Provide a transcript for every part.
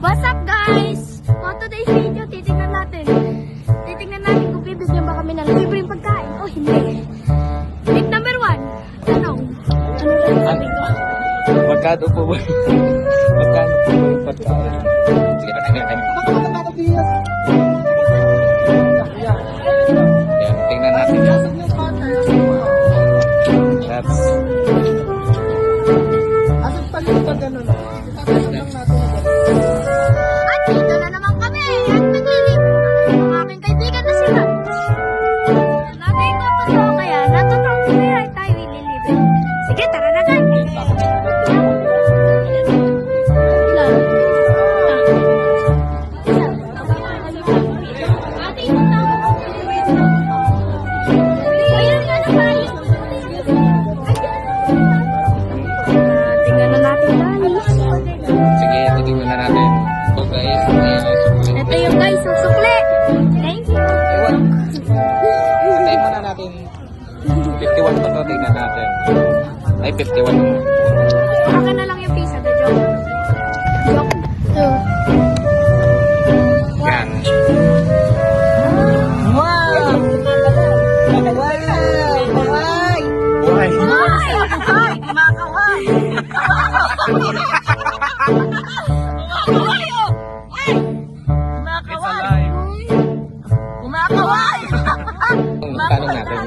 What's up guys? For today's video, titingnan natin kung bibigyan ba kami ng libreng pagkain o hindi. Tip number 1, tanong. Ano ba Magkano po ba? Magkano po ba yung pagkain? Sige pa tingnan. Yan, tingnan natin. That's... Asal pa yung pag ano na? Tapos lang natin na At dito na naman kami at naglilibre ng aking kaibigan na sila. Nanay ko totoo kaya natutong kaya tayo ililibre. Sige, tara na guys. Sige, titingnan na natin. So guys, Ito yung guys, yung sukli. Thank you. ewan. Antayin muna natin. 51 pa ito, tingnan natin. Ay, 51 naman. Akin na lang yung pizza, the joke. Joke. Yan. Wow! Wow! Buhay. Ay! Kumakaway! Kumakaway oh! Ay! It's alive. Kumakaway! Ang tanong natin.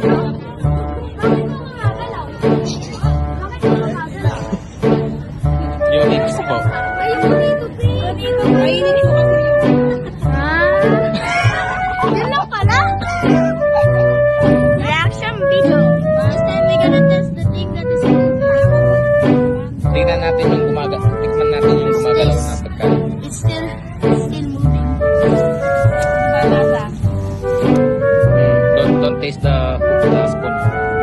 Unix po. Yan lang pala. Reaction video. First time we gonna test the thing that is Tingnan natin yung tikman natin yung gumagalaw na pagkain. it's still moving. Don't taste the spoon.